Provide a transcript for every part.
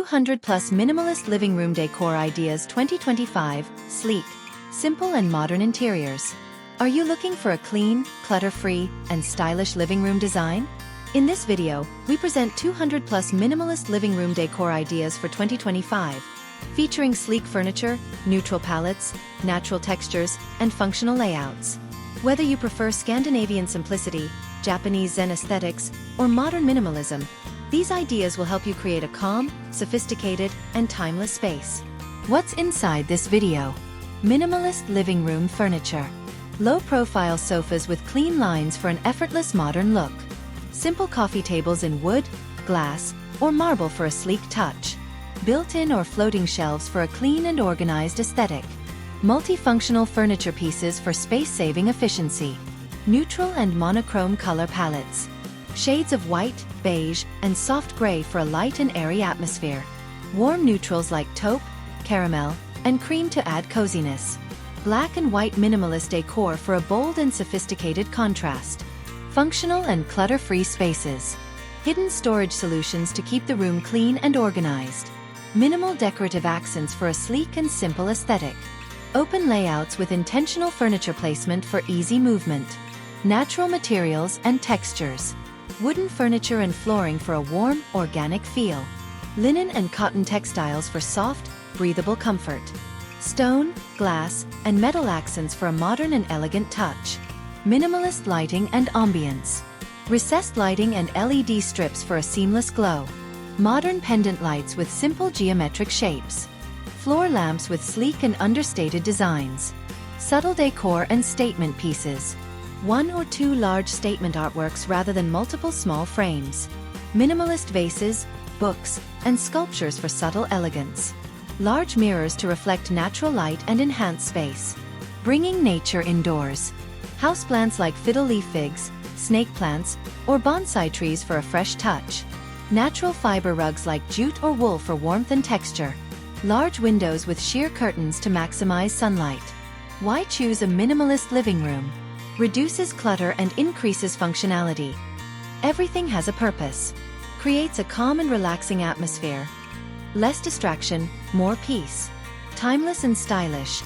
200 plus minimalist living room decor ideas 2025, sleek, simple and modern interiors. Are you looking for a clean, clutter-free, and stylish living room design? In this video, we present 200 plus minimalist living room decor ideas for 2025, featuring sleek furniture, neutral palettes, natural textures, and functional layouts. Whether you prefer Scandinavian simplicity, Japanese Zen aesthetics, or modern minimalism, these ideas will help you create a calm, sophisticated, and timeless space. What's inside this video? Minimalist living room furniture. Low-profile sofas with clean lines for an effortless modern look. Simple coffee tables in wood, glass, or marble for a sleek touch. Built-in or floating shelves for a clean and organized aesthetic. Multifunctional furniture pieces for space-saving efficiency. Neutral and monochrome color palettes. Shades of white, beige, and soft gray for a light and airy atmosphere. Warm neutrals like taupe, caramel, and cream to add coziness. Black and white minimalist decor for a bold and sophisticated contrast. Functional and clutter-free spaces. Hidden storage solutions to keep the room clean and organized. Minimal decorative accents for a sleek and simple aesthetic. Open layouts with intentional furniture placement for easy movement. Natural materials and textures. Wooden furniture and flooring for a warm, organic feel. Linen and cotton textiles for soft, breathable comfort. Stone, glass, and metal accents for a modern and elegant touch. Minimalist lighting and ambience. Recessed lighting and LED strips for a seamless glow. Modern pendant lights with simple geometric shapes. Floor lamps with sleek and understated designs. Subtle decor and statement pieces. 1 or 2 large statement artworks rather than multiple small frames. Minimalist vases, books, and sculptures for subtle elegance. Large mirrors to reflect natural light and enhance space. Bringing nature indoors. Houseplants like fiddle leaf figs, snake plants, or bonsai trees for a fresh touch. Natural fiber rugs like jute or wool for warmth and texture. Large windows with sheer curtains to maximize sunlight. Why choose a minimalist living room? Reduces clutter and increases functionality. Everything has a purpose. Creates a calm and relaxing atmosphere. Less distraction, more peace. Timeless and stylish.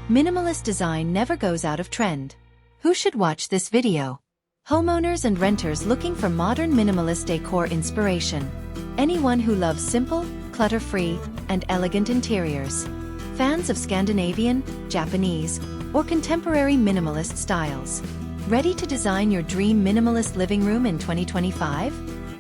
Minimalist design never goes out of trend. Who should watch this video? Homeowners and renters looking for modern minimalist decor inspiration. Anyone who loves simple, clutter-free, and elegant interiors. Fans of Scandinavian, Japanese, or contemporary minimalist styles. Ready to design your dream minimalist living room in 2025?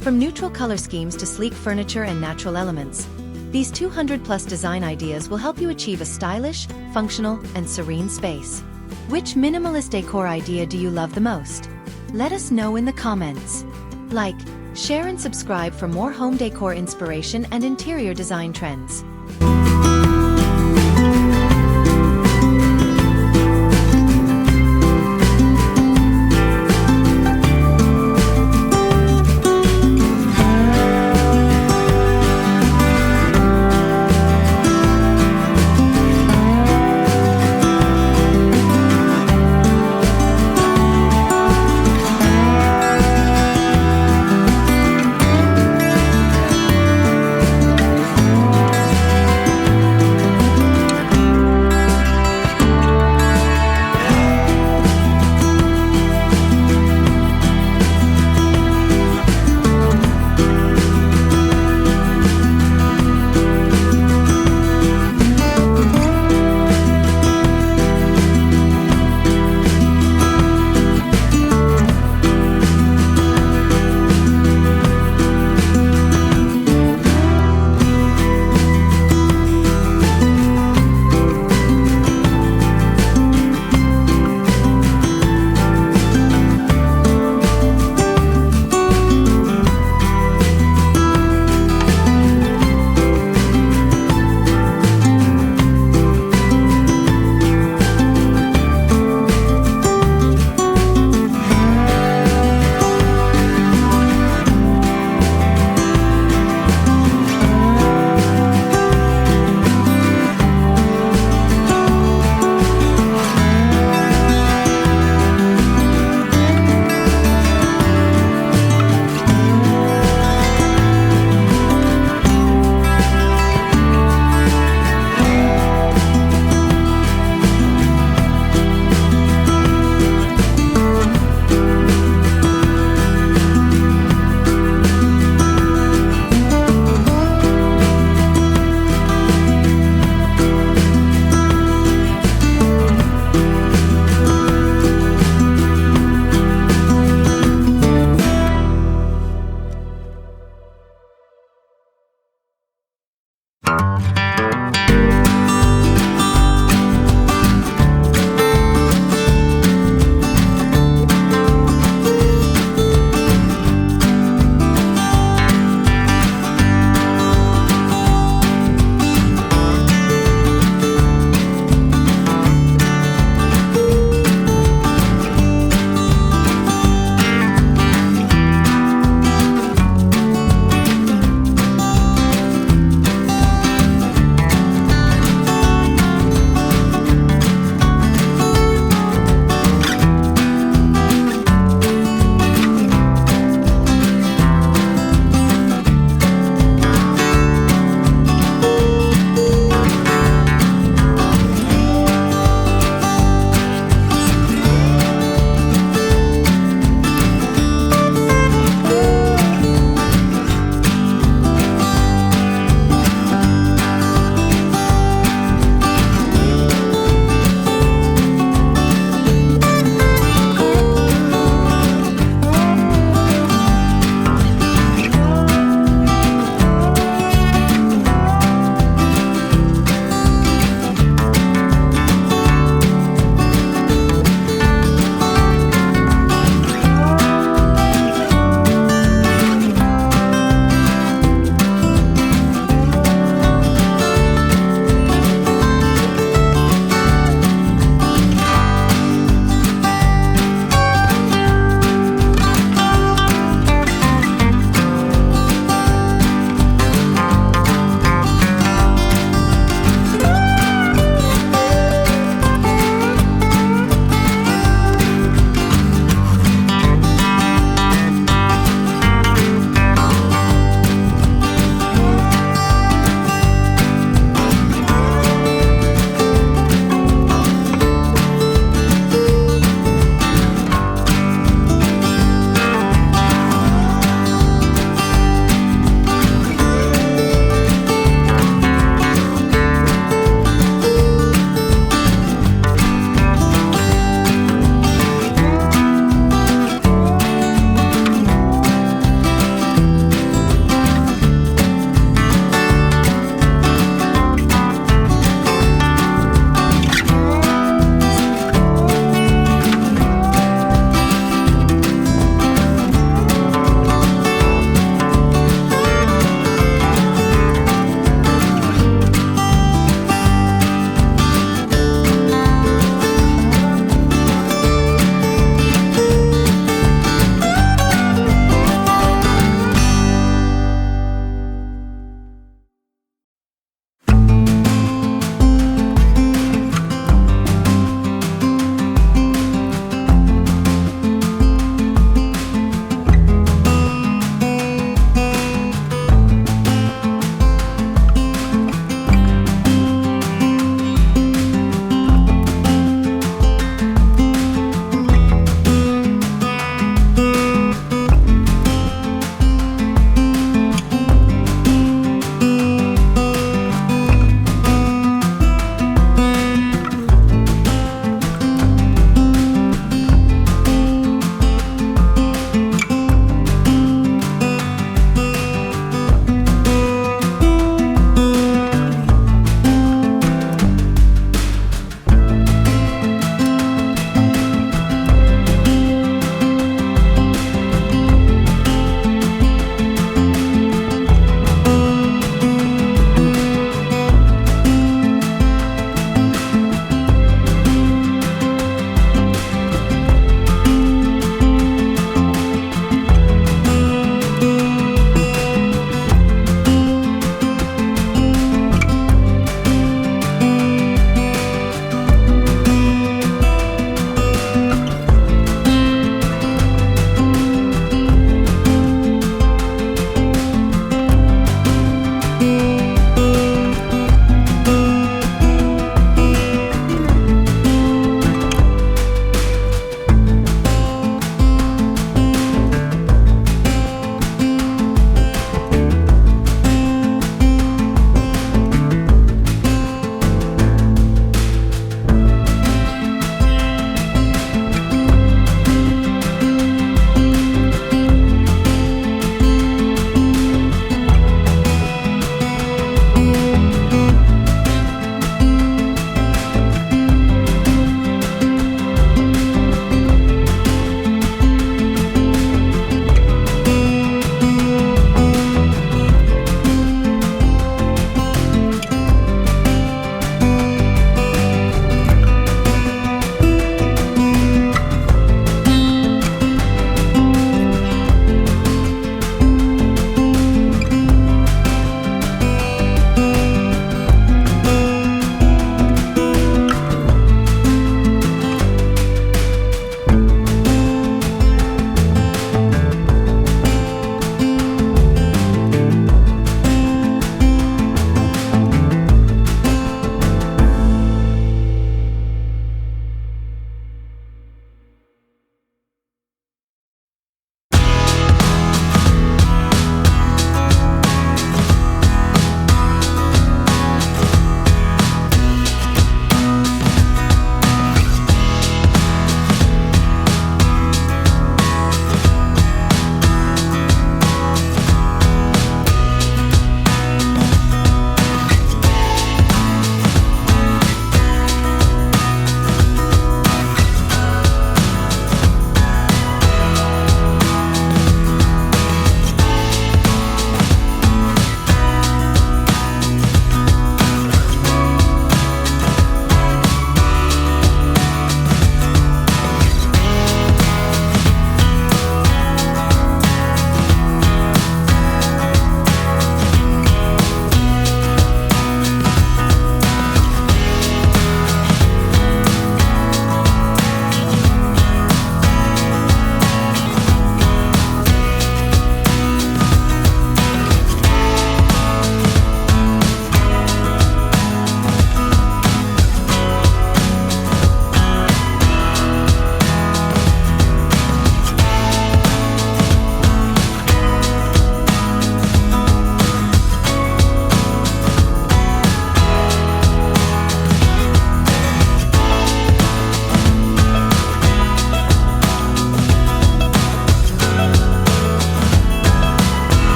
From neutral color schemes to sleek furniture and natural elements, these 200 plus design ideas will help you achieve a stylish, functional, and serene space. Which minimalist decor idea do you love the most? Let us know in the comments. Like, share and subscribe for more home decor inspiration and interior design trends.